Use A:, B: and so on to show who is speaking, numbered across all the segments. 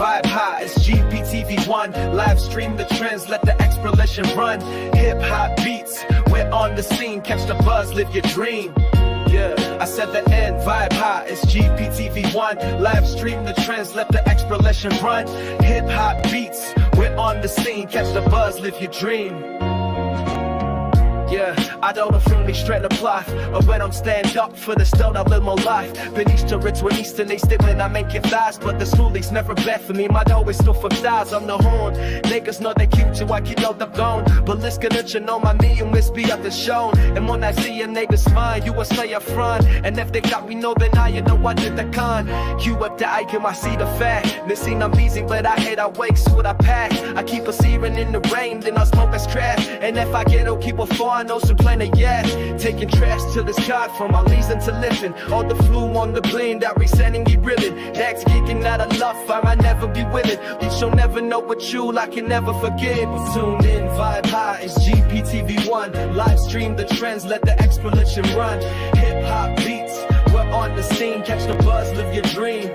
A: vibe high, it's GPTV1. Live stream the trends, let the exploration run. Hip hop beats, we're on the scene. Catch the buzz, live your dream. Yeah, I said the end, vibe high, it's GPTV1. Live stream the trends, let the exploration run. Hip hop beats, we're on the scene. Catch the buzz, live your dream. Yeah, I don't from me straight to plot. Or when I'm stand up for the stone, I live my life. Been Easter, it's when Easter, they stick when I make it fast. But the schoolies never bet for me, my always still for stars. I'm the horn. Niggas know they cute too, I keep out the bone. But let's get it, you know my me and miss be up the show. And when I see a niggas fine, you will stay up front. And if they got me, know then I, you know I did the con. You up the icon, I see the fact. This scene I'm easy, but I hate I wake, so what I pack. I keep a searing in the rain, then I smoke as trash. And if I get it'll keep a fall, I know some planet, yeah. Taking trash to the sky from my leasing to living. All the flu on the blend, that resetting me reeling. That's kicking out of love, I might never be willing. You shall never know what you, I can never forget. But tune in, vibe high, it's GPTV1. Live stream the trends, let the exploration run. Hip hop beats, we're on the scene. Catch the buzz, live your dream.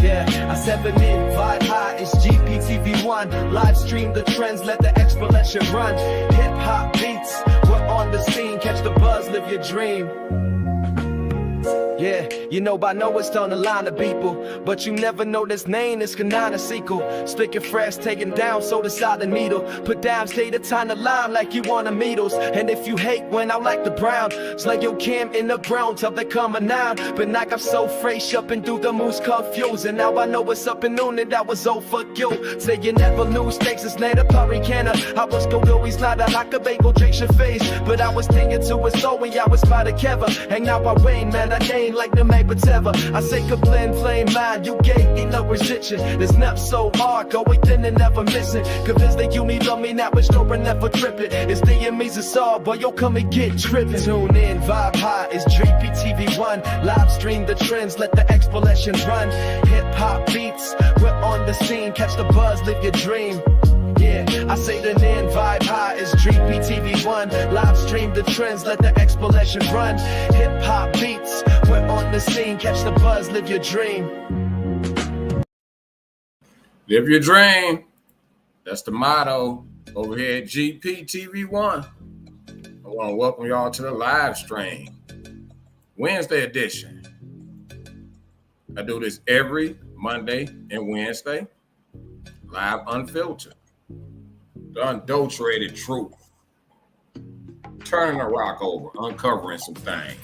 A: Yeah, I 7 in, vibe high, it's GPTV1. Live stream the trends, let the exploration run. Hip hop beats, we're on the scene. Catch the buzz, live your dream. Yeah, you know by now it's on the line of people, but you never know this name, it's Kanana sequel. Sticking fresh, taken down, so decide the needle. Put down, stay the time to line like you want the needles. And if you hate when I like the brown, it's like your cam in the ground till they come a noun. But like I'm so fresh up and through the moose confused. And now I know what's up and noon and that was all for you. Say you never lose, takes it's later, Parikana. I was go do, he's not a like a bagel, drink your face. But I was thinking to his soul when y'all was by the Keva. And now I rain, man, I name like the May whatever. I say blend flame mind, you gave me no restriction. This nap so hard, go within and never missing. Convinced that you need love me now, but sure and never tripping. It's the enemies it's all, boy, yo come and get tripping. Tune in, vibe high, it's GPTV1. Live stream the trends, let the exploration run. Hip hop beats, we're on the scene. Catch the buzz, live your dream. Yeah, I say the in, vibe high, it's GPTV1. Live stream the trends, let the exploration run. Hip hop beats, we're on the scene. Catch the buzz, live your dream.
B: Live your dream. That's the motto over here at GPTV1. I want to welcome y'all to the live stream, Wednesday edition. I do this every Monday and Wednesday, live unfiltered. The unadulterated truth. Turning the rock over, uncovering some things.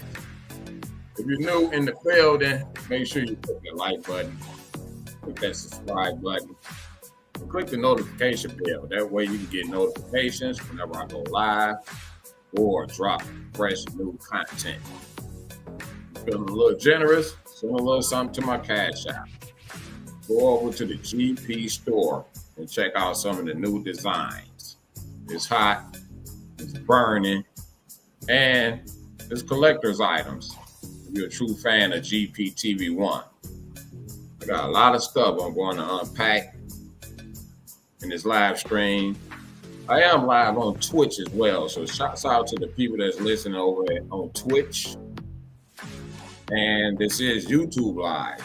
B: If you're new in the building, make sure you click the like button, click that subscribe button, and click the notification bell. That way you can get notifications whenever I go live or drop fresh new content. Feeling a little generous, send a little something to my Cash App. Go over to the GP store and check out some of the new designs. It's hot, it's burning, and it's collector's items. If you're a true fan of GPTV1, I got a lot of stuff I'm going to unpack in this live stream. I am live on Twitch as well, so shouts out to the people that's listening over on Twitch. And this is YouTube Live.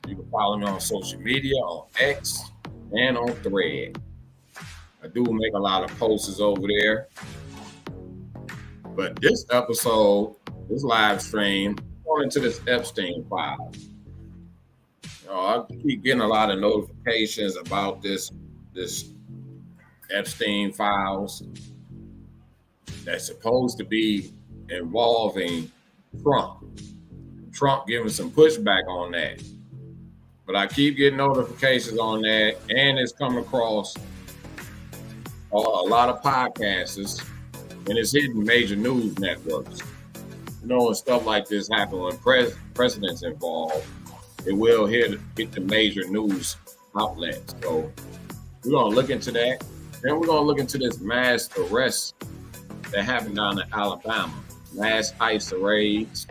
B: You can follow me on social media, on X, and on Thread. I do make a lot of posts over there. But this episode, this live stream, going into this Epstein file. You know, I keep getting a lot of notifications about this Epstein files that's supposed to be involving Trump. Trump giving some pushback on that. But I keep getting notifications on that, and it's coming across a lot of podcasters, and it's hitting major news networks. You know, when stuff like this happen, when president's involved, it will hit the major news outlets. So we're going to look into that. Then we're going to look into this mass arrest that happened down in Alabama. Mass ICE raids.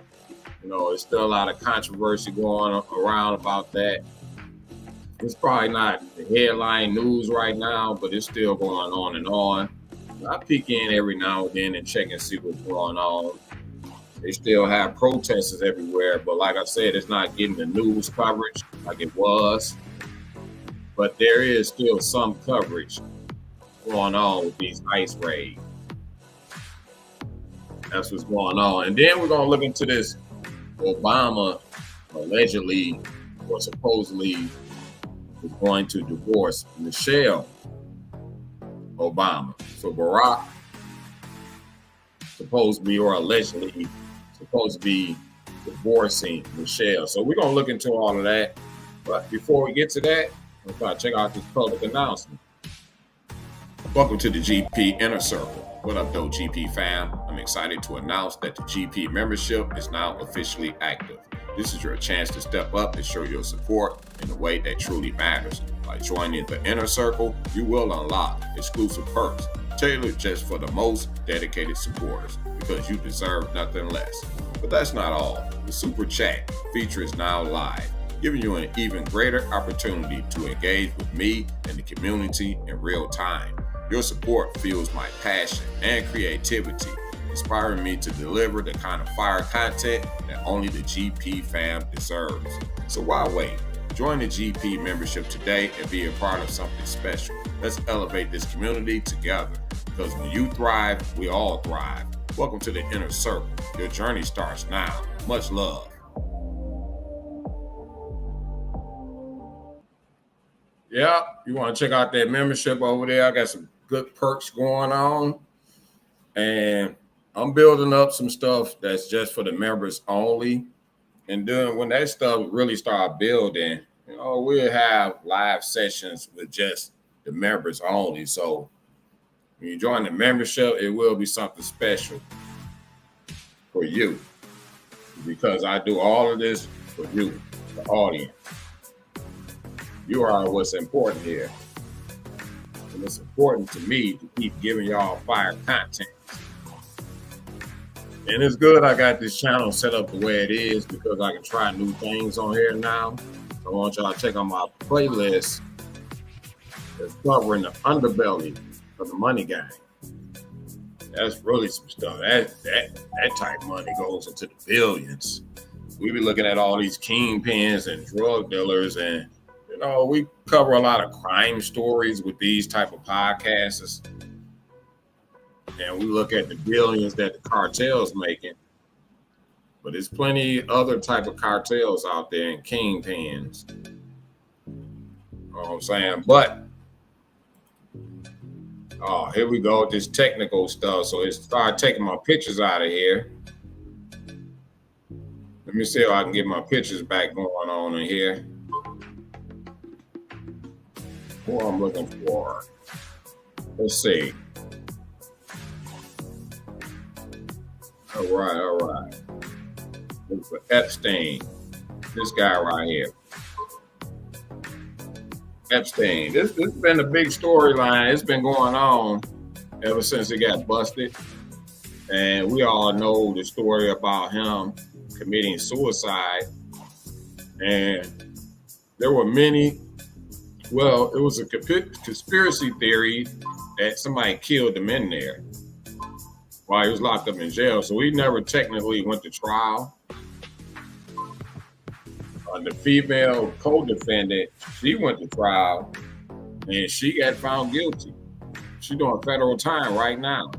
B: You know, there's still a lot of controversy going around about that. It's probably not the headline news right now, but it's still going on and on. I peek in every now and then and check and see what's going on. They still have protesters everywhere, but like I said, it's not getting the news coverage like it was. but there is still some coverage going on with these ICE raids. That's what's going on. And then we're going to look into this Obama allegedly or supposedly is going to divorce Michelle Obama. So Barack supposed to be, or allegedly supposed to be, divorcing Michelle. So we're going to look into all of that. But before we get to that, let's check out this public announcement. Welcome to the GP Inner Circle. What up, though, GP fam? I'm excited to announce that the GP membership is now officially active. This is your chance to step up and show your support in a way that truly matters. By joining the Inner Circle, you will unlock exclusive perks tailored just for the most dedicated supporters, because you deserve nothing less. But that's not all. The Super Chat feature is now live, giving you an even greater opportunity to engage with me and the community in real time. Your support fuels my passion and creativity, inspiring me to deliver the kind of fire content that only the GP fam deserves. So why wait? Join the GP membership today and be a part of something special. Let's elevate this community together, because when you thrive, we all thrive. Welcome to the Inner Circle. Your journey starts now. Much love. Yeah, you want to check out that membership over there? I got some good perks going on, and I'm building up some stuff that's just for the members only. And then when that stuff really start building, we'll have live sessions with just the members only. So when you join the membership, it will be something special for you, because I do all of this for you, the audience. You are what's important here. And it's important to me to keep giving y'all fire content. And it's good I got this channel set up the way it is, because I can try new things on here now. I want y'all to check out my playlist that's covering the underbelly of the money gang. That's really some stuff. That type of money goes into the billions. We be looking at all these kingpins and drug dealers, and we cover a lot of crime stories with these type of podcasts. And we look at the billions that the cartel's making. But there's plenty other type of cartels out there and kingpins. You know what I'm saying? But, here we go with this technical stuff. So it started taking my pictures out of here. Let me see if I can get my pictures back going on in here. What I'm looking for. Let's see. All right. Look for Epstein. This guy right here. Epstein. This has been a big storyline. It's been going on ever since he got busted. And we all know the story about him committing suicide. And there were many. Well, it was a conspiracy theory that somebody killed him in there while he was locked up in jail. So he never technically went to trial. The female co-defendant, she went to trial, and she got found guilty. She's doing federal time right now.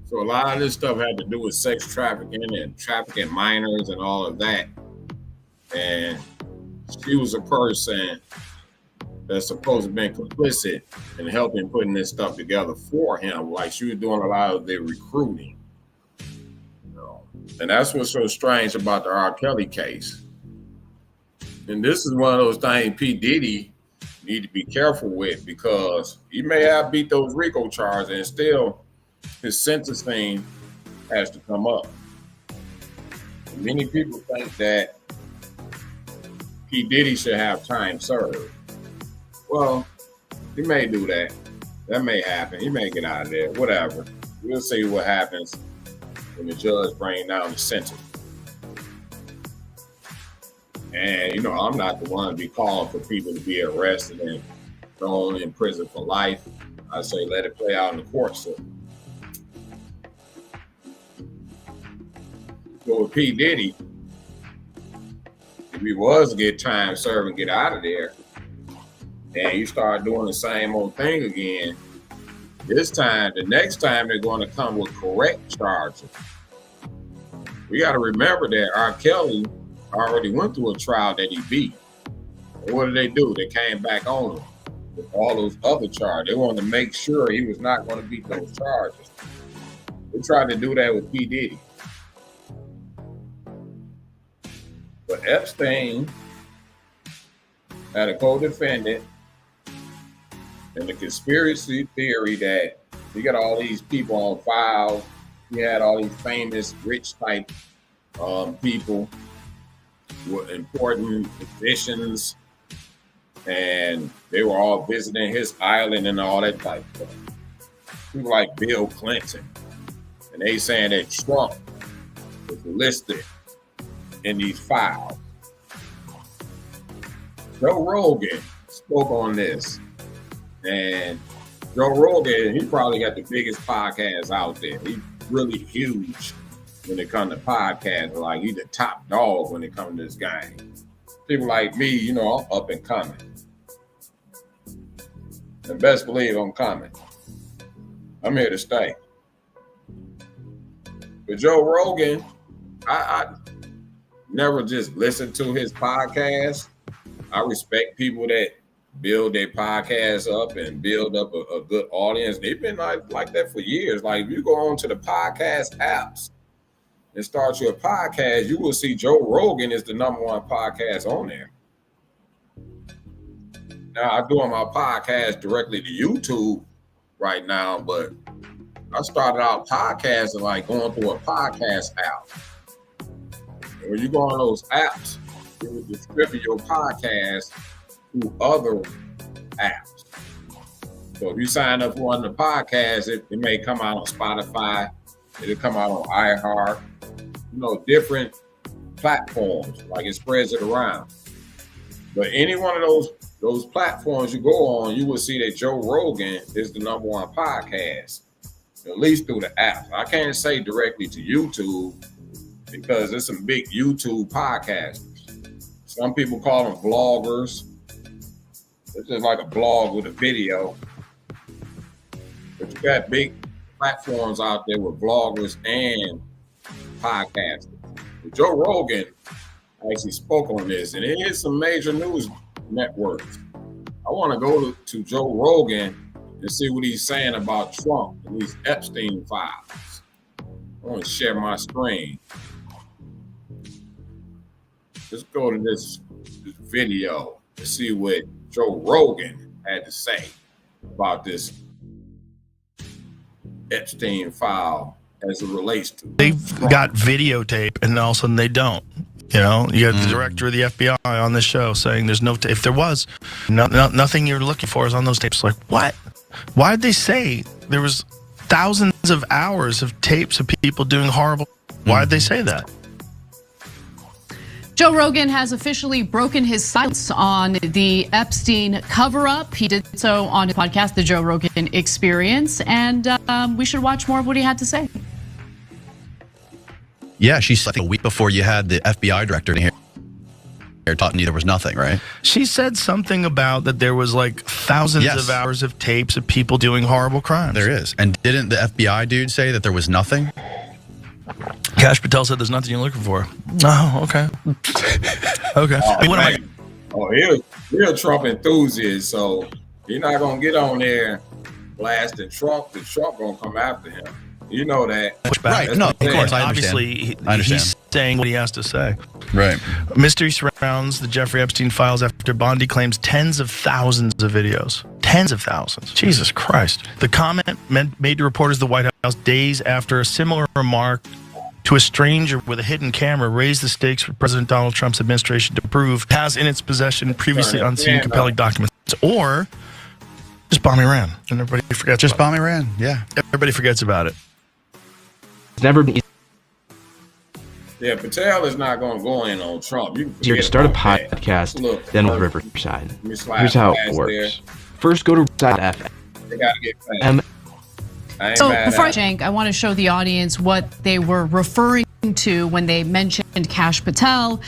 B: So a lot of this stuff had to do with sex trafficking and trafficking minors and all of that. And she was a person that's supposed to have been complicit in helping putting this stuff together for him. Like, she was doing a lot of the recruiting. And that's what's so strange about the R. Kelly case. And this is one of those things P. Diddy need to be careful with, because he may have beat those RICO charges and still his sentencing has to come up. And many people think that P. Diddy should have time served. Well, he may do that. That may happen. He may get out of there. Whatever. We'll see what happens when the judge brings down the sentence. And, I'm not the one to be calling for people to be arrested and thrown in prison for life. I say let it play out in the court system. But with P. Diddy, if he was to get time served and get out of there, and you start doing the same old thing again, the next time they're going to come with correct charges. We got to remember that R. Kelly already went through a trial that he beat. And what did they do? They came back on him with all those other charges. They wanted to make sure he was not going to beat those charges. They tried to do that with P. Diddy. But Epstein had a co-defendant, and the conspiracy theory that he got all these people on file. He had all these famous, rich type people with important positions, and they were all visiting his island and all that type of stuff. People like Bill Clinton, and they saying that Trump was listed in these files. Joe Rogan spoke on this, and Joe Rogan, he probably got the biggest podcast out there. He's really huge when it comes to podcasts. Like, he's the top dog when it comes to this game. People like me, you know, I'm up and coming. And best believe I'm coming. I'm here to stay. But Joe Rogan, I never just listened to his podcast. I respect people that build their podcasts up and build up a good audience. They've been like that for years. Like, if you go on to the podcast apps and start your podcast, you will see Joe Rogan is the #1 podcast on there. Now, I'm doing my podcast directly to YouTube right now, but I started out podcasting like going through a podcast app. And when you go on those apps, it will distribute your podcast through other apps. So if you sign up for one of the podcasts, it may come out on Spotify, it'll come out on iHeart, you know, different platforms, like it spreads it around. But any one of those platforms you go on, you will see that Joe Rogan is the #1 podcast, at least through the app. I can't say directly to YouTube because there's some big YouTube podcasters. Some people call them vloggers. It's just like a blog with a video. But you got big platforms out there with vloggers and podcasters. But Joe Rogan actually spoke on this, and it is some major news networks. I want to go to Joe Rogan and see what he's saying about Trump and these Epstein files. I want to share my screen. Let's go to this video to see what Joe Rogan had to say about this Epstein file as it relates to
C: they've
B: Trump.
C: got videotape, and all of a sudden they don't. You know, you got the director of the FBI on this show saying there's no if there was nothing you're looking for is on those tapes. Like, what? Why did they say there was thousands of hours of tapes of people doing horrible? Why did they say that?
D: Joe Rogan has officially broken his silence on the Epstein cover-up. He did so on his podcast, The Joe Rogan Experience, and we should watch more of what he had to say.
E: Yeah, she said, I think a week before you had the FBI director in here talking to you, there was nothing, right?
C: She said something about that there was like thousands of hours of tapes of people doing horrible crimes.
E: There is. And didn't the FBI dude say that there was nothing?
C: Kash Patel said there's nothing you're looking for. Oh, okay. Okay.
B: He's a Trump enthusiast, so he's not going to get on there blasting Trump, because Trump going to come after him. You know that.
E: Right. No, of course, I understand.
C: Obviously, he's saying what he has to say.
E: Right.
C: Mystery surrounds the Jeffrey Epstein files after Bondi claims tens of thousands of videos. Tens of thousands. Jesus Christ. The comment made to reporters at the White House days after a similar remark to a stranger with a hidden camera raised the stakes for President Donald Trump's administration to prove has in its possession previously unseen compelling documents. Or just bomb Iran. And everybody forgets.
E: Just bomb Iran, yeah.
C: Everybody forgets about it.
F: It's never been
B: Yeah, Patel is not going to go in on Trump.
F: easier to start a podcast than with Riverside. Here's how it works. First, go to Riverside.fm.
B: They got to get paid.
D: So before I want to show the audience what they were referring to when they mentioned Kash Patel.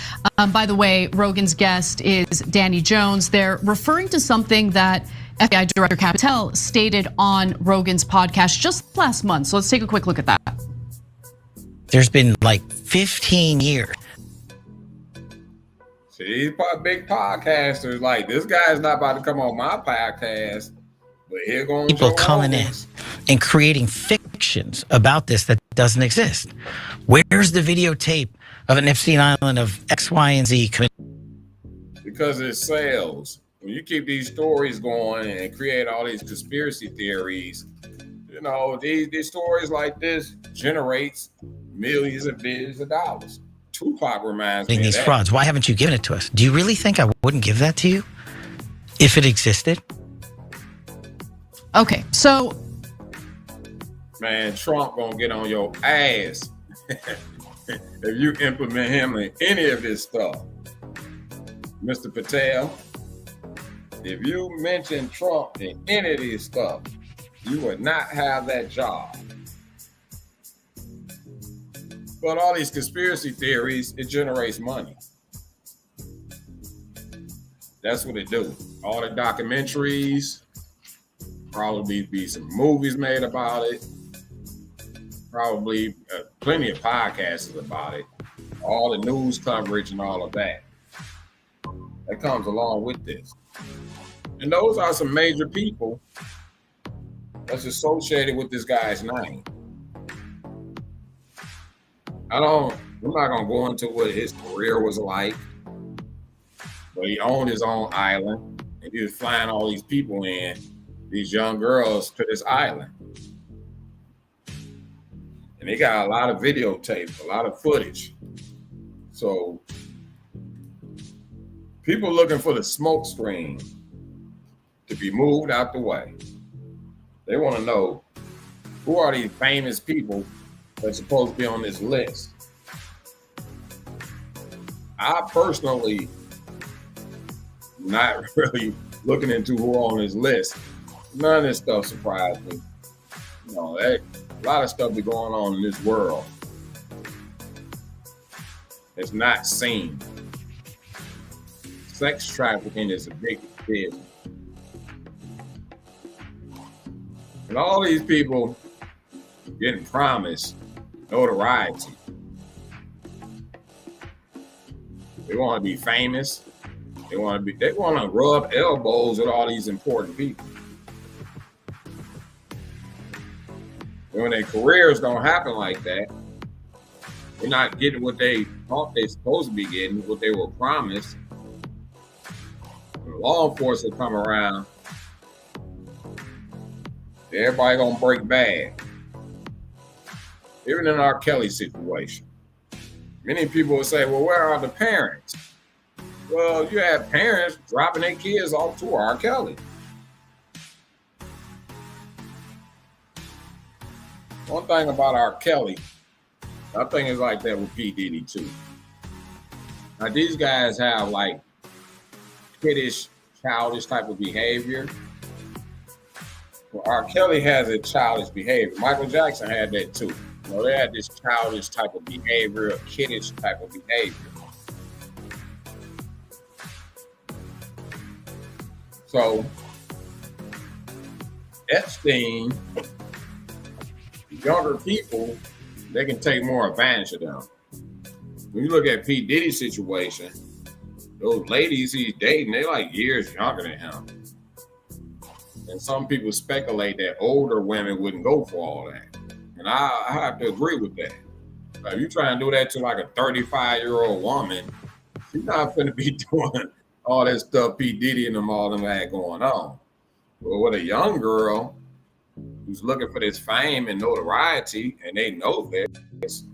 D: By the way, Rogan's guest is Danny Jones. They're referring to something that FBI Director Kash Patel stated on Rogan's podcast just last month. So let's take a quick look at that.
G: There's been like 15 years.
B: See, these big podcasters, like, this guy's not about to come on my podcast, but here goes
G: People coming in and creating fictions about this that doesn't exist. Where's the videotape of an Epstein Island of X, Y, and Z?
B: Because it sells. When you keep these stories going and create all these conspiracy theories, you know, these stories like this generates millions and billions of dollars. Tupac reminds me of
G: these
B: that.
G: frauds. Why haven't you given it to us? Do you really think I wouldn't give that to you if it existed?
D: Okay, so
B: man, Trump gonna get on your ass if you implement him in any of this stuff. Mr. Patel, if you mention Trump in any of this stuff, you would not have that job. But all these conspiracy theories, it generates money. That's what it do. All the documentaries, probably be some movies made about it. Probably plenty of podcasts about it. All the news coverage and all of that. That comes along with this. And those are some major people that's associated with this guy's name. I'm not gonna go into what his career was like, but he owned his own island and he was flying all these people in, these young girls, to this island. And they got a lot of videotape, a lot of footage. So people looking for the smoke screen to be moved out the way. They want to know, who are these famous people that's supposed to be on this list? I personally not really looking into who are on this list. None of this stuff surprised me. You know, a lot of stuff be going on in this world. It's not seen. Sex trafficking is a big business. And all these people getting promised notoriety. They want to be famous. They want to rub elbows with all these important people. And when their careers don't happen like that, they're not getting what they thought they're supposed to be getting, what they were promised. When law enforcement come around, everybody gonna break bad. Even in R. Kelly situation. Many people will say, well, where are the parents? Well, you have parents dropping their kids off to R. Kelly. One thing about R. Kelly, I think it's like that with P. Diddy too. Now these guys have like kiddish, childish type of behavior. Well, R. Kelly has a childish behavior. Michael Jackson had that too. You know, they had this childish type of behavior, a kiddish type of behavior. So, Epstein, younger people, they can take more advantage of them. When you look at P. Diddy's situation, those ladies he's dating, they're like years younger than him. And some people speculate that older women wouldn't go for all that. And I have to agree with that. If you try and do that to like a 35-year-old woman, she's not going to be doing all that stuff P. Diddy and all them had going on. But with a young girl who's looking for this fame and notoriety, and they know this,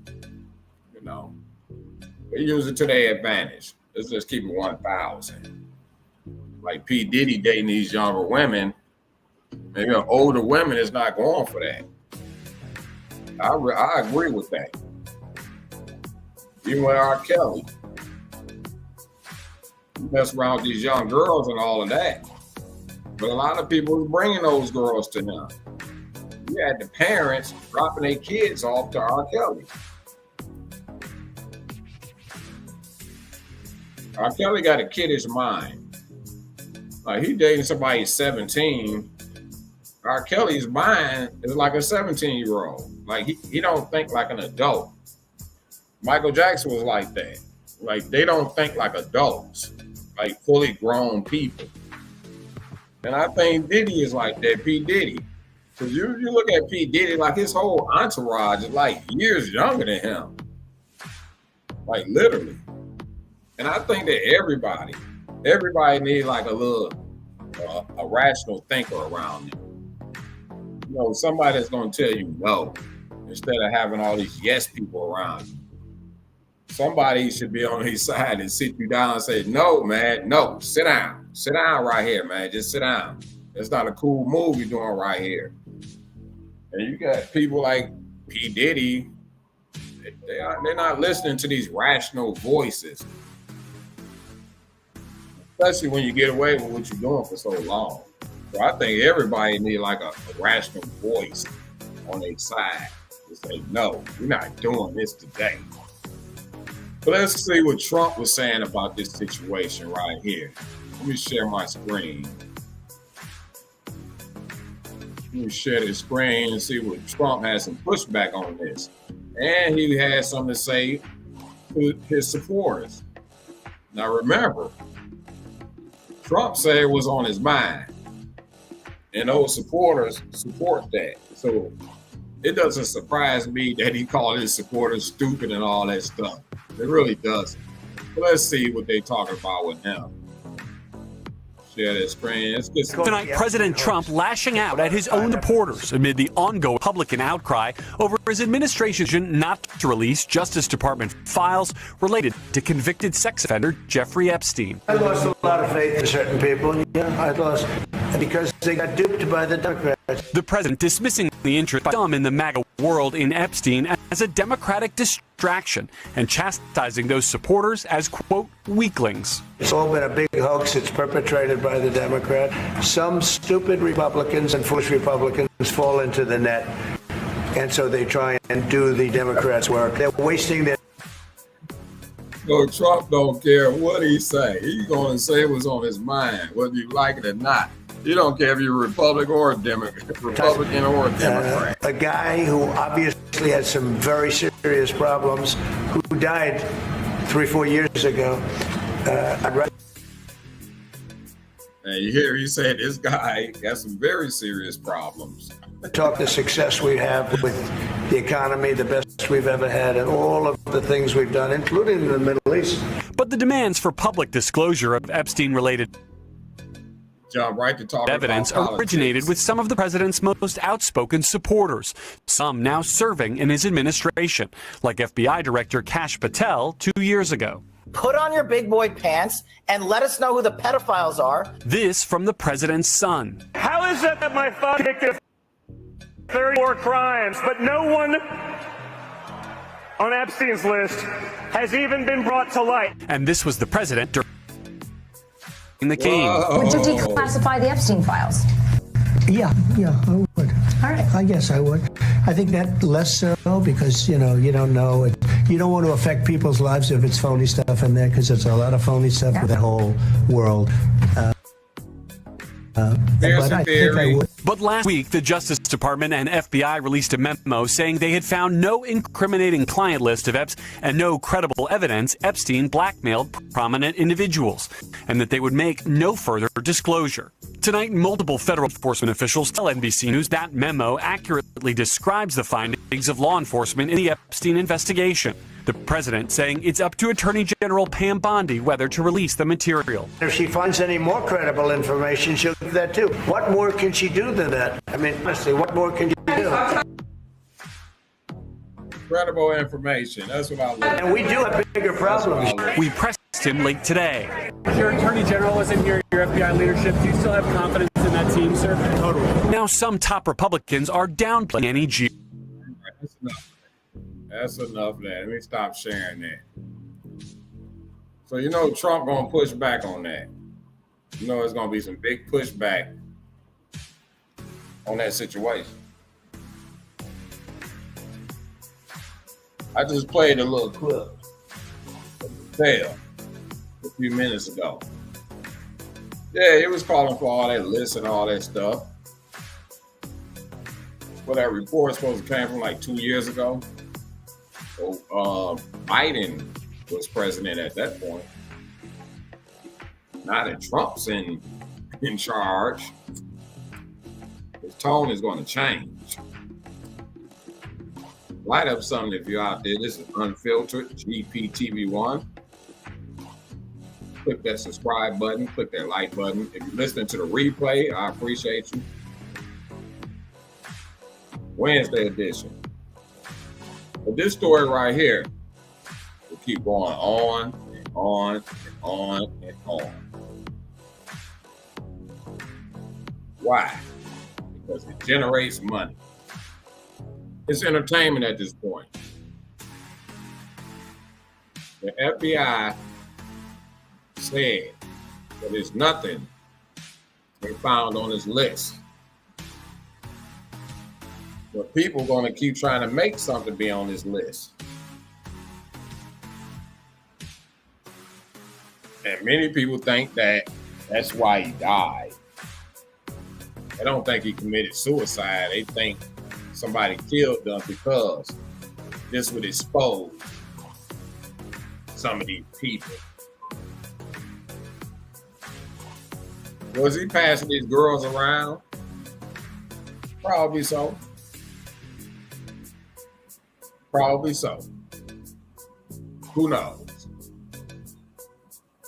B: you know, they use it to their advantage. Let's just keep it 1,000. Like P. Diddy dating these younger women, maybe an older women is not going for that. I agree with that. Even with R. Kelly, you mess around with these young girls and all of that. But a lot of people was bringing those girls to him. You had the parents dropping their kids off to R. Kelly. R. Kelly got a kiddish mind. Like, he dating somebody 17. R. Kelly's mind is like a 17-year-old. Like, he don't think like an adult. Michael Jackson was like that. Like, they don't think like adults, like fully grown people. And I think Diddy is like that, P. Diddy. Because you look at P. Diddy, like his whole entourage is like years younger than him. Like, literally. And I think that everybody needs like a little, a rational thinker around them. You know, somebody that's going to tell you no, instead of having all these yes people around you. Somebody should be on his side and sit you down and say, no, man, no, sit down. Sit down right here, man. Just sit down. It's not a cool move you're doing right here. And you got people like P. Diddy, they're not listening to these rational voices. Especially when you get away with what you're doing for so long. So I think everybody needs like a rational voice on their side to say, no, we're not doing this today. But let's see what Trump was saying about this situation right here. Let me share my screen. Let me share the screen and see what Trump has some pushback on this. And he had something to say to his supporters. Now remember, Trump said it was on his mind. And those supporters support that. So it doesn't surprise me that he called his supporters stupid and all that stuff. It really doesn't. But let's see what they're talking about with him. Share that screen.
H: Tonight, President Trump lashing out at his own supporters amid the ongoing Republican outcry over his administration's decision not to release Justice Department files related to convicted sex offender Jeffrey Epstein.
I: I lost a lot of faith in certain people. I lost because they got duped by the Democrats.
H: The president dismissing the interest by some in the MAGA world in Epstein as a Democratic distraction and chastising those supporters as, quote, weaklings.
I: It's all been a big hoax. It's perpetrated by the Democrat. Some stupid Republicans and foolish Republicans fall into the net, and so they try and do the Democrats' work. They're wasting their...
B: So Trump don't care what he say. He's going to say what's on his mind, whether you like it or not. You don't care if you're Republican or a Democrat. A guy who obviously had some very serious problems, who died 3-4 years ago. I'd rather... And you hear he said this guy got some very serious problems.
I: Talk the success we have with the economy, the best we've ever had, and all of the things we've done, including in the Middle East.
H: But the demands for public disclosure of Epstein-related evidence originated with some of the president's most outspoken supporters, some now serving in his administration, like FBI Director Kash Patel 2 years ago.
J: Put on your big boy pants and let us know who the pedophiles are.
H: This from the president's son.
K: How is it that my father committed 34 crimes, but no one on Epstein's list has even been brought to light?
H: And this was the president during the game.
L: Would you declassify the Epstein files?
I: Yeah, I would.
L: All right.
I: I guess I would. I think that less so because, you don't know. You don't want to affect people's lives if it's phony stuff in there, because there's a lot of phony stuff with the whole world. But I think I would.
H: But last week, the Justice Department and FBI released a memo saying they had found no incriminating client list of Epstein and no credible evidence Epstein blackmailed prominent individuals, and that they would make no further disclosure. Tonight, multiple federal enforcement officials tell NBC News that memo accurately describes the findings of law enforcement in the Epstein investigation. The president saying it's up to Attorney General Pam Bondi whether to release the material.
I: If she finds any more credible information, she'll do that too. What more can she do than that? I mean, honestly, what more can you do?
B: Credible information. That's what I look at.
I: And we do have bigger problems.
H: We pressed him late today.
K: Your Attorney General isn't here, your FBI leadership. Do you still have confidence in that team, sir?
I: Totally.
H: Now some top Republicans are downplaying any
B: That's enough. That's enough of that. Let me stop sharing that. So Trump gonna push back on that. There's gonna be some big pushback on that situation. I just played a little clip of the tale. a few minutes ago. Yeah, he was calling for all that list and all that stuff. Well, that report supposed to came from like 2 years ago. So Biden was president at that point. Now that Trump's in charge, his tone is going to change. Light up something if you're out there. This is Unfiltered, GPTV1. Click that subscribe button, click that like button. If you're listening to the replay, I appreciate you. Wednesday edition. But this story right here will keep going on and on and on and on. Why? Because it generates money. It's entertainment at this point. The FBI said that there's nothing they found on this list. But people are going to keep trying to make something be on this list. And many people think that that's why he died. They don't think he committed suicide. They think somebody killed them because this would expose some of these people. Was he passing these girls around? Probably so. Probably so. Who knows?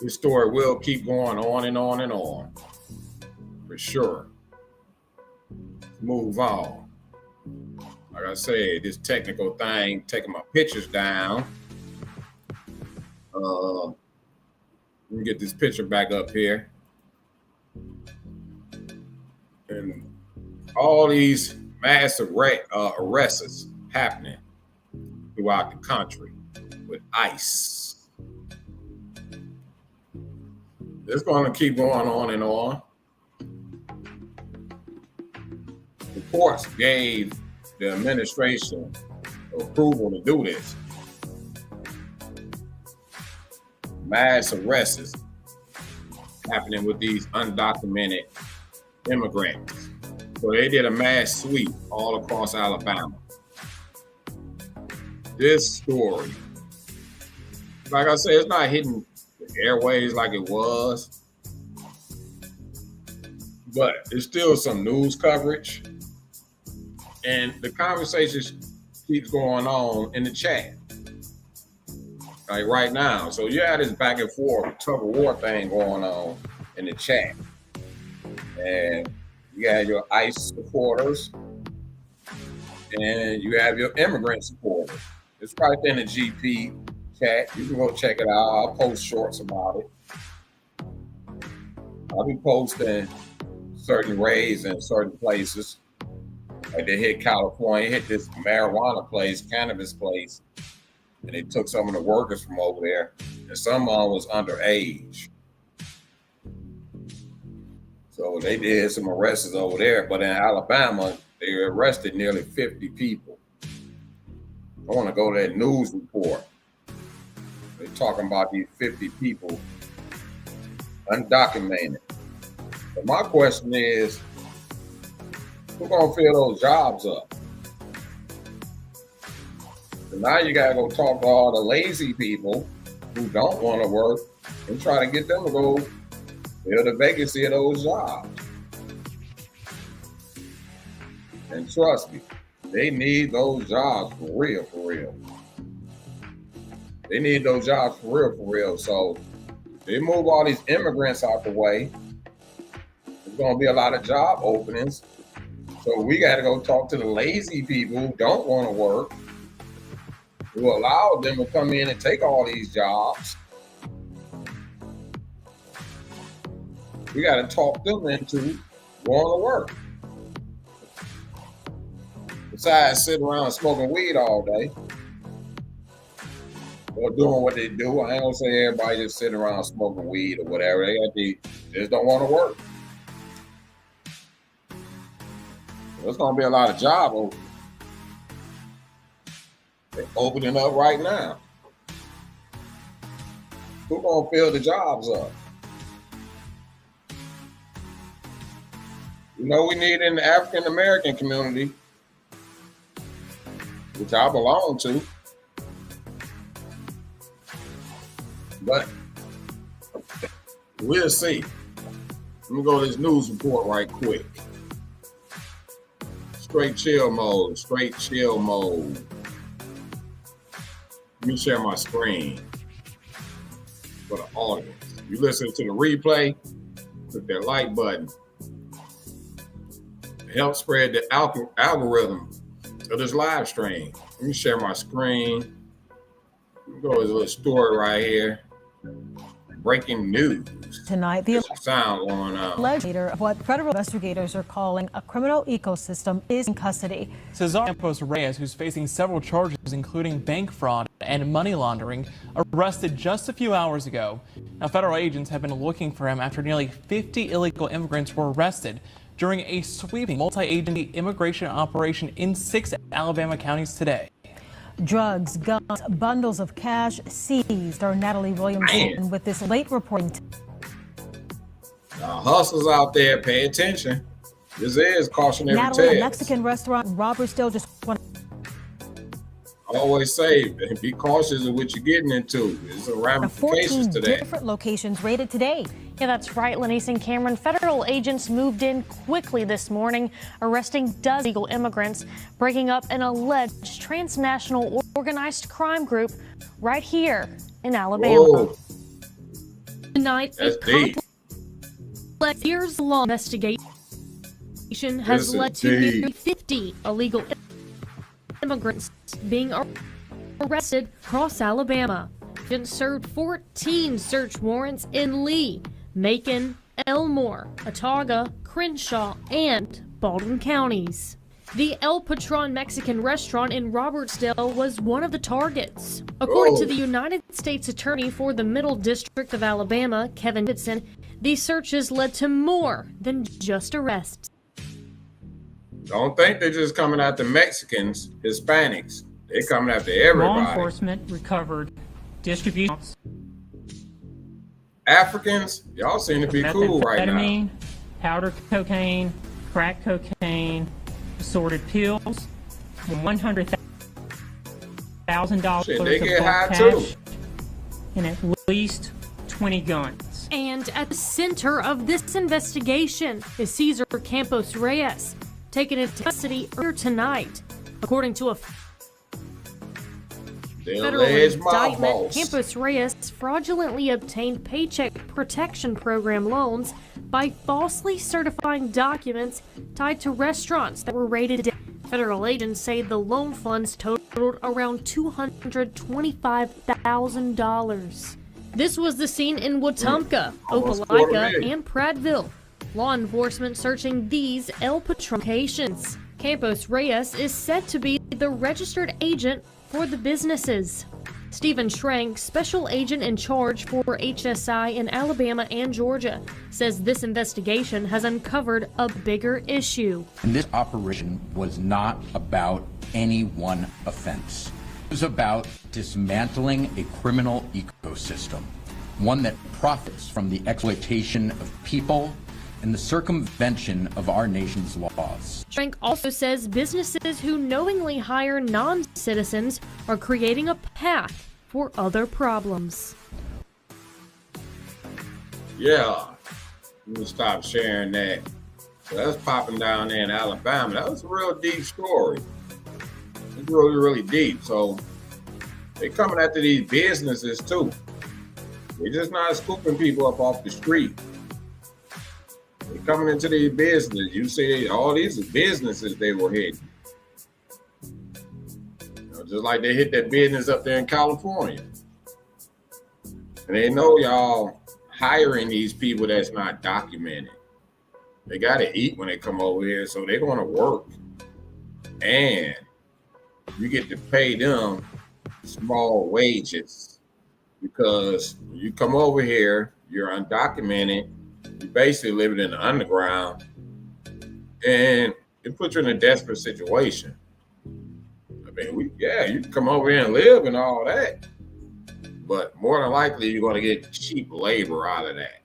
B: This story will keep going on and on and on. For sure. Move on. Like I said, this technical thing, taking my pictures down. Let me get this picture back up here. And all these mass arrests happening throughout the country with ICE. It's going to keep going on and on. The courts gave the administration approval to do this. Mass arrests happening with these undocumented immigrants. So they did a mass sweep all across Alabama. This story, like I said, it's not hitting the airways like it was, but there's still some news coverage, and the conversation keeps going on in the chat, like right now. So you have this back and forth tug of war thing going on in the chat, and you have your ICE supporters, and you have your immigrant supporters. It's right there in the GP chat. You can go check it out. I'll post shorts about it. I'll be posting certain raids in certain places. Like they hit California, hit this marijuana place, cannabis place, and they took some of the workers from over there, and some of them was underage. So they did some arrests over there, but in Alabama, they arrested nearly 50 people. I want to go to that news report. They're talking about these 50 people undocumented. But my question is, who's going to fill those jobs up? So now you got to go talk to all the lazy people who don't want to work and try to get them to go fill the vacancy of those jobs. And trust me, they need those jobs for real, for real. They need those jobs for real, for real. So they move all these immigrants out the way. There's going to be a lot of job openings. So we got to go talk to the lazy people who don't want to work, who allow them to come in and take all these jobs. We got to talk them into going to work. Besides sitting around smoking weed all day or doing what they do. I ain't gonna say everybody just sitting around smoking weed or whatever. They just don't want to work. There's gonna be a lot of job openings. They're opening up right now. Who gonna fill the jobs up? You know, we need in the African American community, which I belong to. But we'll see. Let me go to this news report right quick. Straight chill mode, straight chill mode. Let me share my screen for the audience. You listen to the replay, click that like button. Help spread the algorithm of this live stream. Let me share my screen. Let me go to this little story right here. Breaking news.
M: Tonight, the
B: sound going on.
M: Leader of what federal investigators are calling a criminal ecosystem is in custody.
N: Cesar Campos Reyes, who's facing several charges, including bank fraud and money laundering, arrested just a few hours ago. Now, federal agents have been looking for him after nearly 50 illegal immigrants were arrested during a sweeping multi-agency immigration operation in 6 Alabama counties today.
M: Drugs, guns, bundles of cash seized. Our Natalie Williamson with this late reporting.
B: Hustlers out there, pay attention. This is cautionary tale.
M: Natalie, a Mexican restaurant in Robertsdale just went.
B: I always say, be cautious of what you're getting into. There's some ramifications to that.
M: Different locations raided today.
O: Yeah, that's right, Lenise and Cameron. Federal agents moved in quickly this morning, arresting dozens of illegal immigrants, breaking up an alleged transnational organized crime group right here in Alabama.
B: Whoa.
O: Tonight,
B: that's deep.
O: Years-long investigation has led to nearly 50 illegal immigrants being arrested across Alabama. Agents served 14 search warrants in Lee, Macon, Elmore, Autauga, Crenshaw, and Baldwin counties. The El Patron Mexican restaurant in Robertsdale was one of the targets. According to the United States Attorney for the Middle District of Alabama, Kevin Davidson, these searches led to more than just arrests.
B: Don't think they're just coming after Mexicans, Hispanics. They're coming after everybody.
P: Law enforcement recovered distribution.
B: Africans, y'all seem to be cool right now.
P: Powder cocaine, crack cocaine, assorted pills, $100,000
B: they get high
P: cash,
B: too.
P: and at least 20 guns.
O: And at the center of this investigation is Cesar Campos Reyes, taken into custody earlier tonight. According to a federal indictment, Campos Reyes fraudulently obtained Paycheck Protection Program loans by falsely certifying documents tied to restaurants that were raided. Federal agents say the loan funds totaled around $225,000. This was the scene in Wetumpka, Opelika, and Prattville. Law enforcement searching these El Patron locations. Campos Reyes is said to be the registered agent for the businesses. Stephen Schrank, special agent in charge for HSI in Alabama and Georgia, says this investigation has uncovered a bigger issue.
Q: And this operation was not about any one offense. It was about dismantling a criminal ecosystem, one that profits from the exploitation of people and the circumvention of our nation's laws.
O: Schrank also says businesses who knowingly hire non-citizens are creating a path for other problems.
B: Yeah, let me stop sharing that. So that's popping down there in Alabama. That was a real deep story. It's really, really deep. So they're coming after these businesses too. They're just not scooping people up off the street. They're coming into these businesses. You see, all these are businesses they were hitting. You know, just like they hit that business up there in California. And they know y'all hiring these people that's not documented. They got to eat when they come over here, so they're going to work. And you get to pay them small wages because when you come over here, you're undocumented. You're basically living in the underground, and it puts you in a desperate situation. I mean, you can come over here and live and all that, but more than likely you're going to get cheap labor out of that.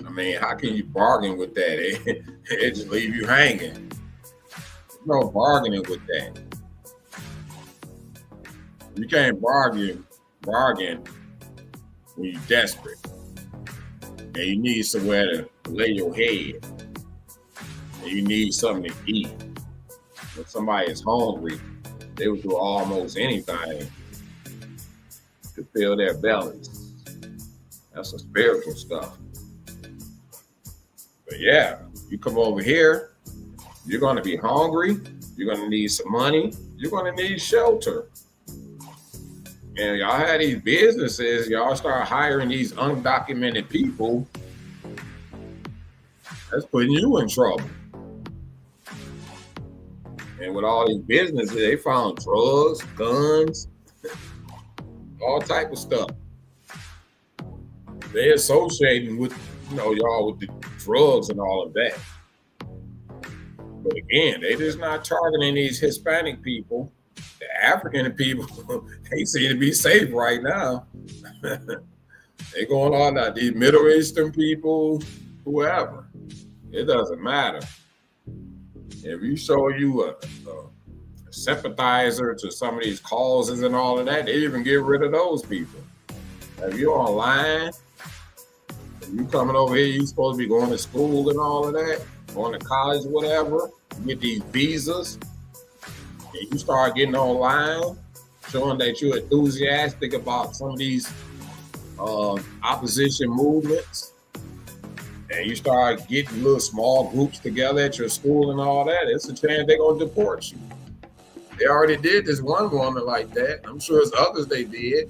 B: I mean, how can you bargain with that? It just leave you hanging. There's no bargaining with that. You can't bargain when you're desperate and you need somewhere to lay your head and you need something to eat. When somebody is hungry, they will do almost anything to fill their bellies. That's some spiritual stuff. But yeah, you come over here, you're going to be hungry, you're going to need some money, you're going to need shelter. And y'all had these businesses, y'all start hiring these undocumented people. That's putting you in trouble. And with all these businesses, they found drugs, guns, all type of stuff. They associating with, y'all with the drugs and all of that. But again, they just not targeting these Hispanic people. The African people, they seem to be safe right now. They going on now, these Middle Eastern people, whoever. It doesn't matter. If you show you a sympathizer to some of these causes and all of that, they even get rid of those people. If you're online, if you coming over here, you supposed to be going to school and all of that, going to college, whatever, you get these visas, and you start getting online, showing that you're enthusiastic about some of these opposition movements, and you start getting little small groups together at your school and all that, it's a chance they're going to deport you. They already did this one woman like that. I'm sure there's others they did.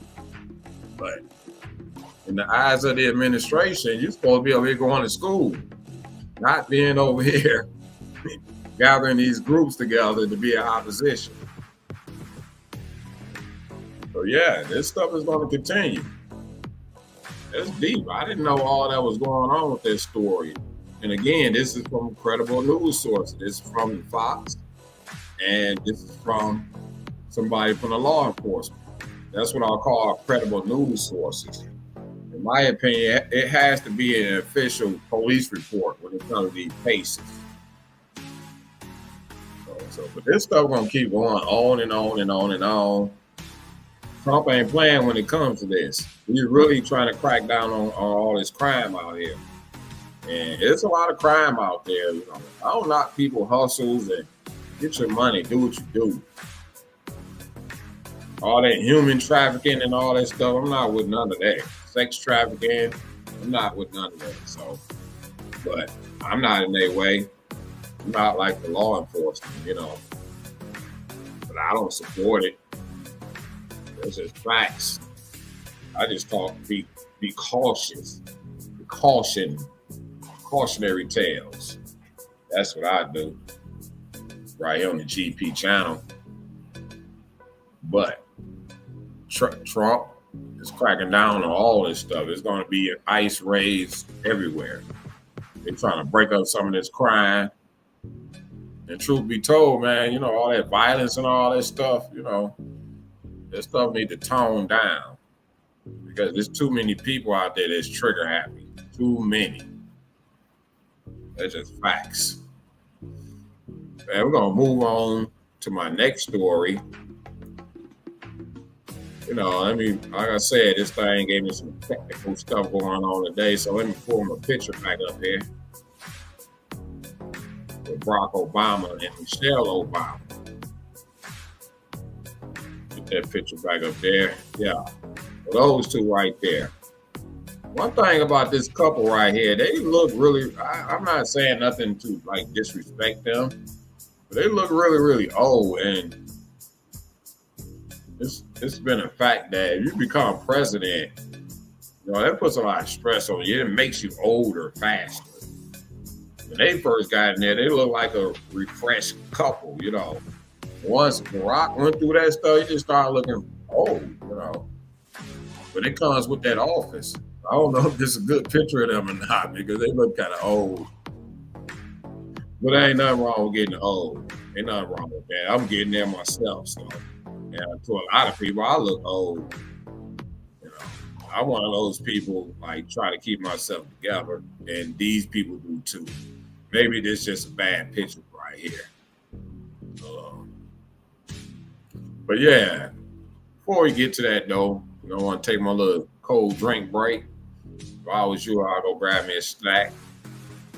B: But in the eyes of the administration, you're supposed to be over here going to school, not being over here gathering these groups together to be in opposition. So yeah, this stuff is going to continue. It's deep. I didn't know all that was going on with this story. And again, this is from credible news sources. This is from Fox, and this is from somebody from the law enforcement. That's what I'll call credible news sources. In my opinion, it has to be an official police report when it comes to these cases. But this stuff gonna keep going on and on and on and on. Trump ain't playing when it comes to this. He's really trying to crack down on all this crime out here. And it's a lot of crime out there. I don't knock people hustles and get your money, do what you do. All that human trafficking and all that stuff, I'm not with none of that. Sex trafficking, I'm not with none of that. So, but I'm not in their way. I'm not like the law enforcement, but I don't support it. It's just facts. I just talk, be cautious, cautionary tales. That's what I do right here on the GP channel. But Trump is cracking down on all this stuff. It's going to be ICE raids everywhere. They're trying to break up some of this crime. And truth be told, man, all that violence and all that stuff, that stuff need to tone down because there's too many people out there that's trigger happy. Too many. That's just facts. And we're going to move on to my next story. Like I said, this thing gave me some technical stuff going on today, so let me pull my picture back up here. Barack Obama and Michelle Obama. Get that picture back up there. Yeah, those two right there. One thing about this couple right here, they look really, I'm not saying nothing to disrespect them, but they look really, really old. And it's been a fact that if you become president, that puts a lot of stress on you. It makes you older faster. When they first got in there, they looked like a refreshed couple, Once Barack went through that stuff, he just started looking old, But it comes with that office. I don't know if this is a good picture of them or not because they look kind of old. But there ain't nothing wrong with getting old. Ain't nothing wrong with that. I'm getting there myself, so. Yeah, to a lot of people, I look old, I'm one of those people, like, try to keep myself together, and these people do too. Maybe this is just a bad picture right here. But yeah, before we get to that though, I want to take my little cold drink break. If I was you, I'll go grab me a snack,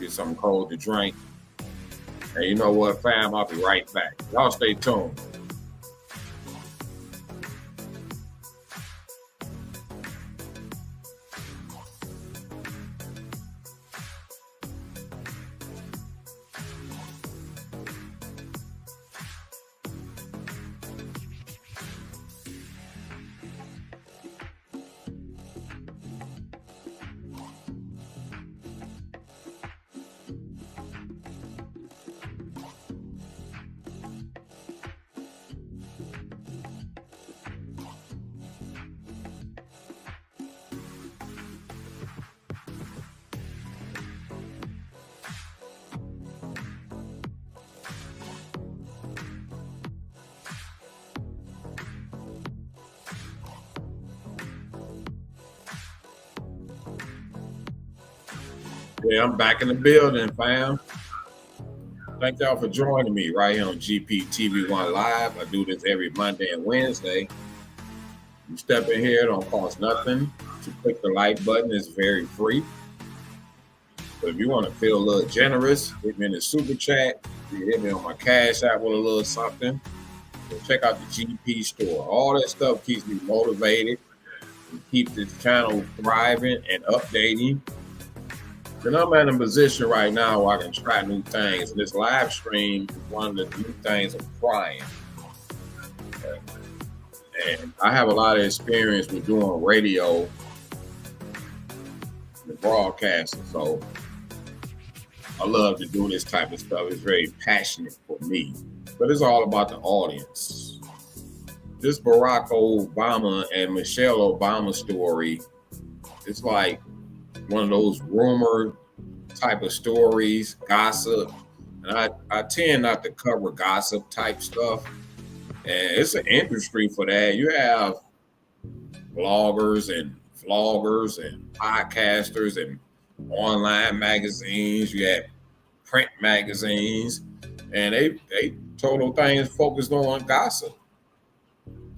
B: get something cold to drink. And you know what, fam? I'll be right back. Y'all stay tuned. Yeah, I'm back in the building, fam. Thank y'all for joining me right here on GPTVONE Live. I do this every Monday and Wednesday. You step in here, don't cost nothing. To click the like button, it's very free. But if you want to feel a little generous, hit me in the super chat. You hit me on my Cash App with a little something. So check out the GP store. All that stuff keeps me motivated and keep this channel thriving and updating. And I'm in a position right now where I can try new things. And this live stream is one of the new things I'm trying. And I have a lot of experience with doing radio and broadcasting. So I love to do this type of stuff. It's very passionate for me. But it's all about the audience. This Barack Obama and Michelle Obama story, it's like one of those rumor type of stories, gossip. And I tend not to cover gossip type stuff. And it's an industry for that. You have bloggers and vloggers and podcasters and online magazines. You have print magazines. And they total things focused on gossip.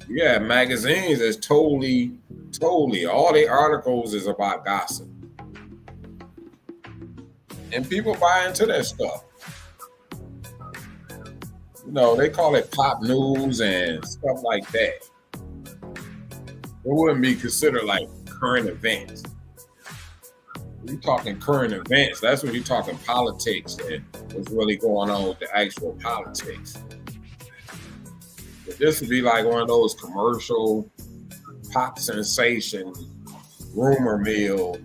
B: You have magazines that's totally, all their articles is about gossip. And people buy into that stuff. You know, they call it pop news and stuff like that. It wouldn't be considered like current events. When you're talking current events, that's when you're talking politics and what's really going on with the actual politics. But this would be like one of those commercial pop sensation, rumor mill,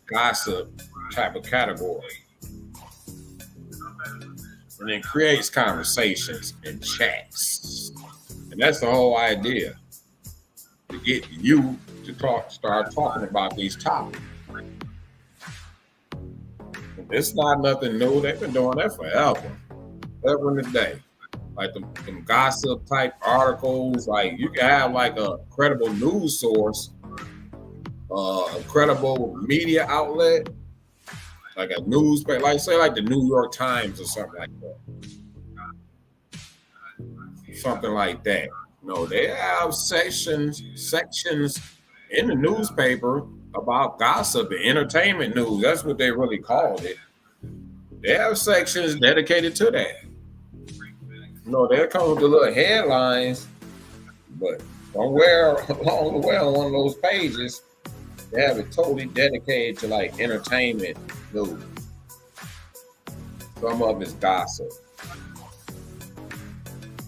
B: gossip type of category. And it creates conversations and chats. And that's the whole idea. To get you to start talking about these topics. It's not nothing new. They've been doing that forever. Ever in the day. Like them gossip type articles. Like you can have like a credible news source, a credible media outlet, like a newspaper, like say like the New York Times or something like that. Something like that. No, they have sections in the newspaper about gossip and entertainment news. That's what they really called it. They have sections dedicated to that. No, they'll come with the little headlines, but somewhere along the way on one of those pages, they have it totally dedicated to like entertainment news. Some of it's gossip.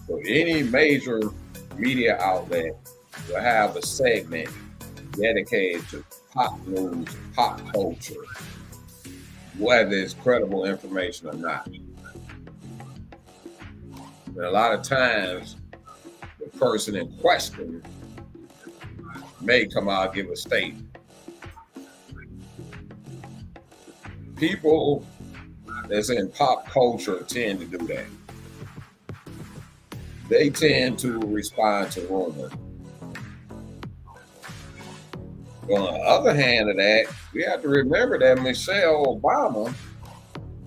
B: So any major media outlet will have a segment dedicated to pop news, pop culture, whether it's credible information or not. And a lot of times, the person in question may come out and give a statement. People that's in pop culture tend to do that. They tend to respond to rumor. On the other hand of that, we have to remember that Michelle Obama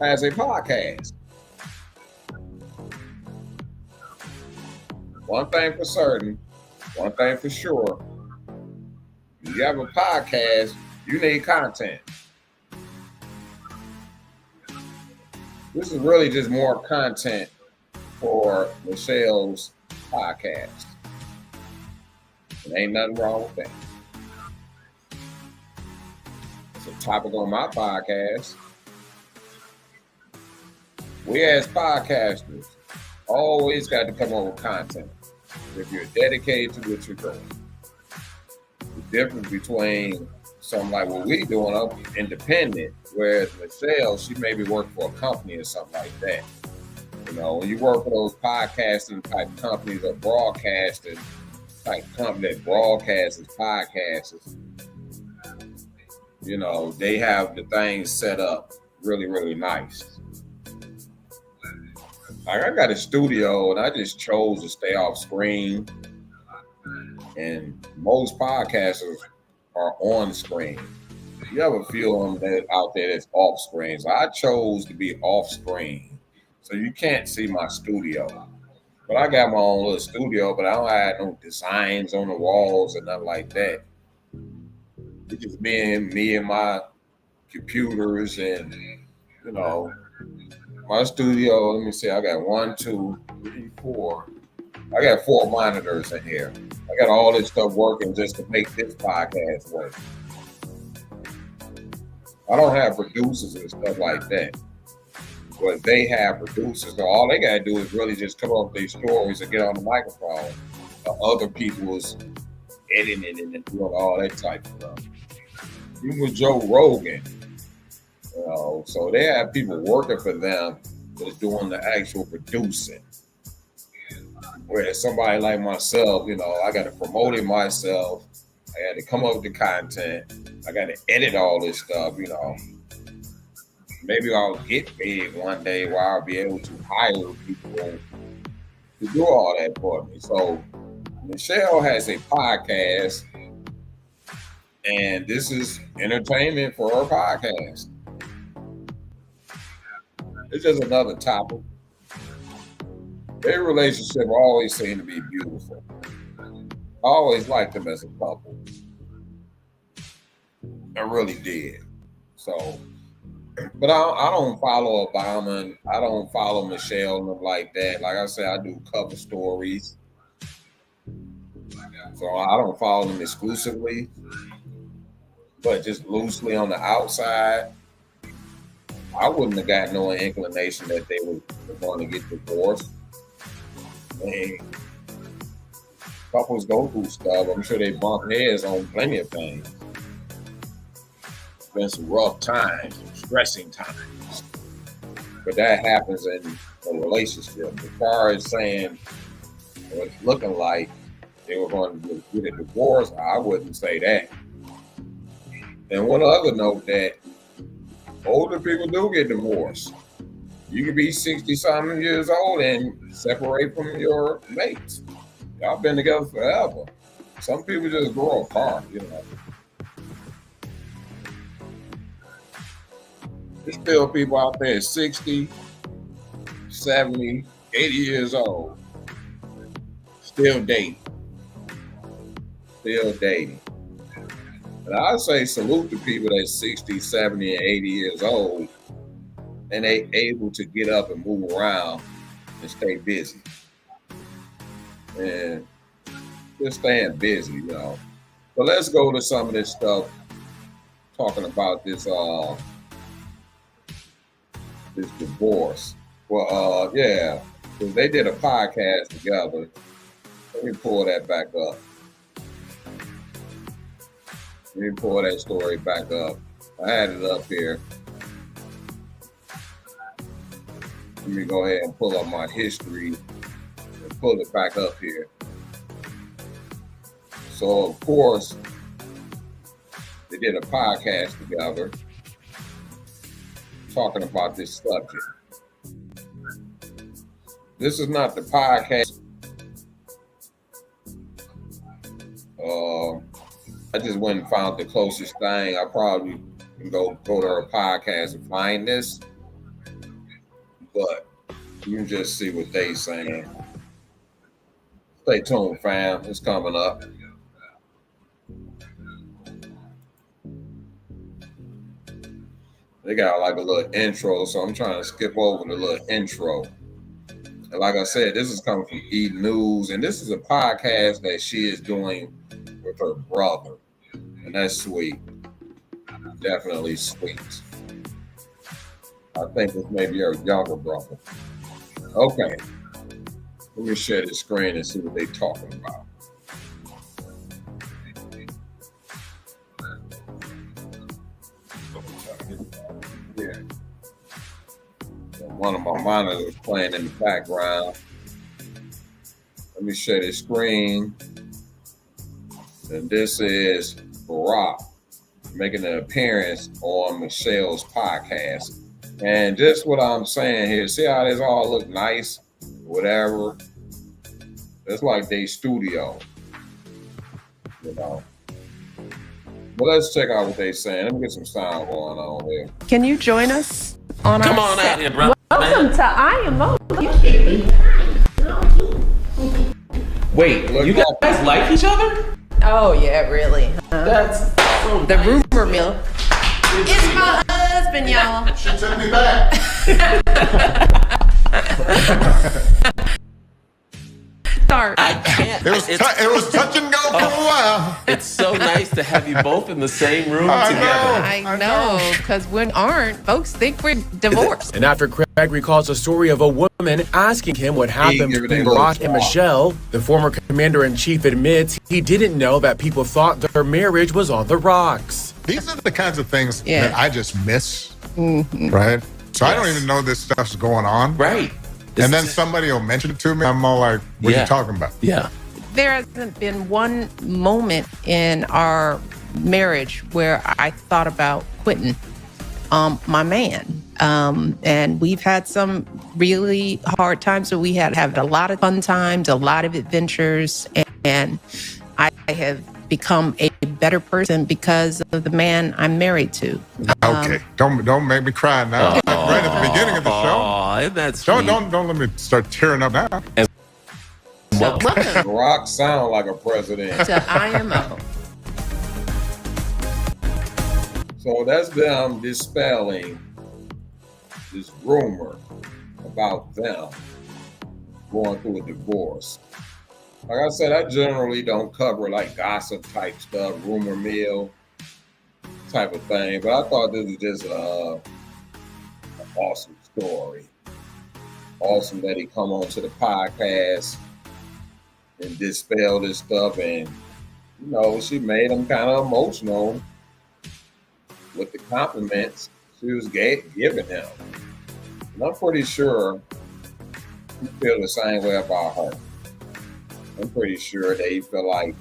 B: has a podcast. One thing for certain, one thing for sure, if you have a podcast, you need content. This is really just more content for Michelle's podcast. There ain't nothing wrong with that. It's a topic on my podcast. We as podcasters always got to come up with content if you're dedicated to what you're doing. The difference between something like what we doing up independent, whereas Michelle, she maybe work for a company or something like that. You know, when you work for those podcasting type companies or broadcasting type company that broadcasts podcasts, you know, they have the things set up really, really nice. Like I got a studio and I just chose to stay off screen. And most podcasters are on screen. You have a few of them that out there that's off screen. So I chose to be off screen. So you can't see my studio. But I got my own little studio, but I don't have no designs on the walls and nothing like that. It's just me and my computers and, you know, my studio. Let me see, I got 1, 2, 3, 4. I got 4 monitors in here. I got all this stuff working just to make this podcast work. I don't have producers and stuff like that. But they have producers. So all they got to do is really just come up with their stories and get on the microphone. Other people's editing and doing all that type of stuff. Even with Joe Rogan, you know, so they have people working for them that's doing the actual producing. Whereas somebody like myself, you know, I got to promote it myself. I got to come up with the content. I got to edit all this stuff, you know. Maybe I'll get big one day where I'll be able to hire people to do all that for me. So Michelle has a podcast, and this is entertainment for her podcast. It's just another topic. Their relationship always seemed to be beautiful. I always liked them as a couple. I really did. So, but I don't follow Obama and I don't follow Michelle and them like that. Like I said, I do cover stories. So I don't follow them exclusively, but just loosely on the outside. I wouldn't have got no inclination that they were going to get divorced. And couples go through stuff. I'm sure they bump heads on plenty of things. It's been some rough times, some stressing times. But that happens in a relationship. As far as saying or it's looking like they were going to get a divorce, I wouldn't say that. And one other note that older people do get divorced. You could be 60-something years old and separate from your mates. Y'all been together forever. Some people just grow apart, you know. There's still people out there 60, 70, 80 years old. Still dating. Still dating. And I say salute to people that's 60, 70, and 80 years old and they able to get up and move around and stay busy. And just staying busy, you know. But let's go to some of this stuff talking about this this divorce. Well, yeah, because they did a podcast together. Let me pull that back up. Let me pull that story back up. I had it up here. Let me go ahead and pull up my history and pull it back up here. So, of course, they did a podcast together talking about this subject. This is not the podcast. I just went and found the closest thing. I probably can go to her podcast and find this, but you can just see what they saying. Stay tuned, fam. It's coming up. They got like a little intro, so I'm trying to skip over the little intro. And like I said, this is coming from E! News, and this is a podcast that she is doing with her brother. And that's sweet. Definitely sweet. I think this may be her younger brother. Okay. Let me share the screen and see what they're talking about. Yeah. One of my monitors playing in the background. Let me share the screen. And this is Barack making an appearance on Michelle's podcast. And just what I'm saying here, see how this all look nice? Whatever. It's like they studio. You know. But let's check out what they're saying. Let me get some sound going on here.
R: Can you join us on
S: Come
R: our
S: on out here, brother.
R: Welcome to IMO.
S: Wait, you guys like each other?
R: Oh yeah, really.
S: That's so
R: the
S: nice.
R: rumor mill. It's my husband, y'all.
T: She took me back.
R: Start.
S: I can't.
T: It was touch and go for a while.
S: It's so nice to have you both in the same room
T: I
S: together.
R: I know, because when aren't, folks think we're divorced.
U: And after Craig recalls the story of a woman asking him what happened between Barack and Michelle, the former commander-in-chief admits he didn't know that people thought their marriage was on the rocks.
T: These are the kinds of things that I just miss, right? So I don't even know this stuff's going on.
S: Right.
T: And then somebody will mention it to me. I'm all like, what are you talking about?
S: Yeah.
R: There hasn't been one moment in our marriage where I thought about quitting my man. And we've had some really hard times, but we had a lot of fun times, a lot of adventures, and I have become a better person because of the man I'm married to.
T: Okay, don't make me cry now. Right at the beginning of the show.
S: Oh, that's sweet.
T: Don't let me start tearing up now.
R: So welcome
B: Barack sound like a president.
R: to IMO.
B: So that's them dispelling this rumor about them going through a divorce. Like I said, I generally don't cover like gossip type stuff, rumor mill type of thing, but I thought this was just an awesome story. Awesome that he come on to the podcast and dispel this stuff, and you know, she made him kind of emotional with the compliments she was giving him. And I'm pretty sure he feel the same way about her. I'm pretty sure that he feel like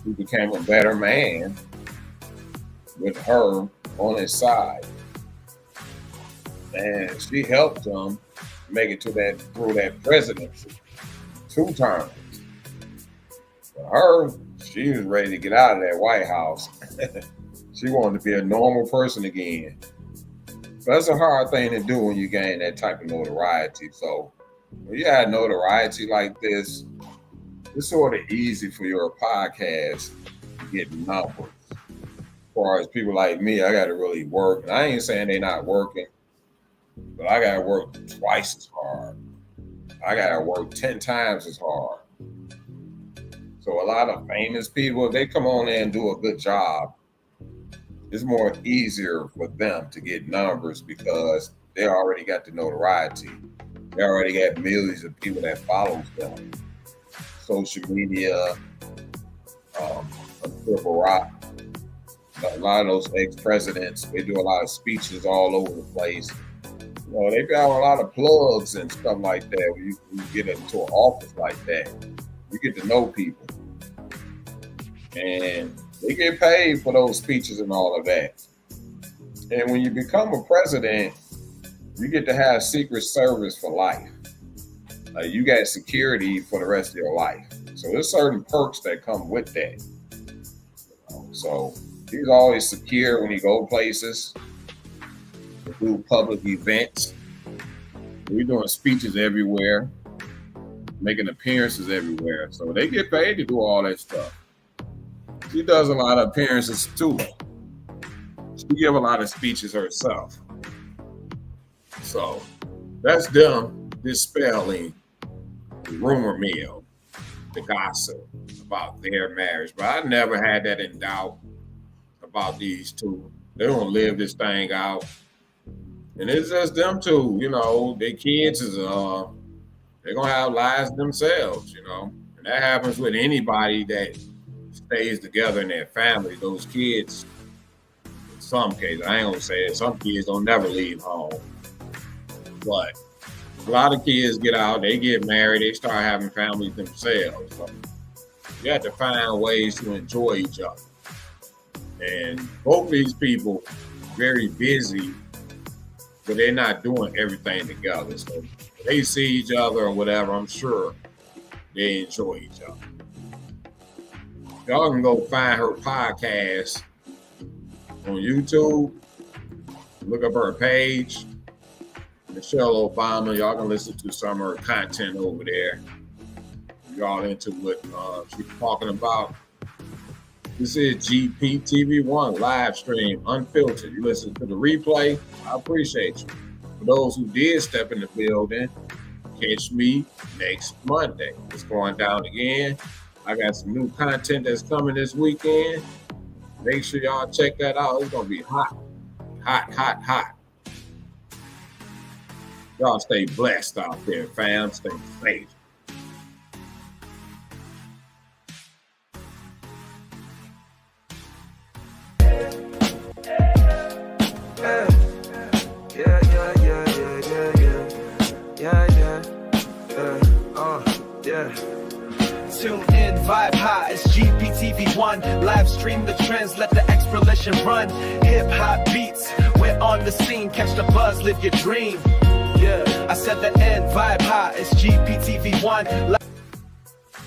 B: he became a better man with her on his side. And she helped him make it through that presidency 2 terms. For her, she was ready to get out of that White House. She wanted to be a normal person again. So that's a hard thing to do when you gain that type of notoriety. So when you have notoriety like this, it's sort of easy for your podcast to get numbers. As far as people like me, I got to really work. And I ain't saying they're not working, but I got to work twice as hard. I got to work 10 times as hard. So a lot of famous people, if they come on there and do a good job, it's more easier for them to get numbers because they already got the notoriety. They already got millions of people that follows them. Social media, Barack, a lot of those ex-presidents, they do a lot of speeches all over the place. You know, they got a lot of plugs and stuff like that. When you get into an office like that, you get to know people. And they get paid for those speeches and all of that. And when you become a president, you get to have Secret Service for life. You got security for the rest of your life. So there's certain perks that come with that. So he's always secure when he go places, do public events. We're doing speeches everywhere, making appearances everywhere. So they get paid to do all that stuff. She does a lot of appearances too. She give a lot of speeches herself. So that's them dispelling the rumor mill, the gossip about their marriage. But I never had that in doubt about these two. They don't live this thing out. And it's just them two, you know, their kids is they're gonna have lives themselves, you know. And that happens with anybody that stays together in their family. Those kids, in some cases, I ain't gonna say it, some kids don't never leave home. But a lot of kids get out, they get married, they start having families themselves. So you have to find ways to enjoy each other. And both of these people very busy, but they're not doing everything together. So if they see each other or whatever, I'm sure they enjoy each other. Y'all can go find her podcast on YouTube. Look up her page, Michelle Obama. Y'all can listen to some of her content over there. Y'all into what she's talking about. This is GPTV1 live stream, Unfiltered. You listen to the replay, I appreciate you. For those who did step in the building, catch me next Monday. It's going down again. I got some new content that's coming this weekend. Make sure y'all check that out. It's gonna be hot, hot, hot, hot. Y'all stay blessed out there, fam. Stay safe.
A: Tune in, vibe high, it's GPTV1. Live stream the trends, let the exploration run. Hip hop beats, we're on the scene. Catch the buzz, live your dream. Yeah, I said the end, vibe high, it's GPTV1.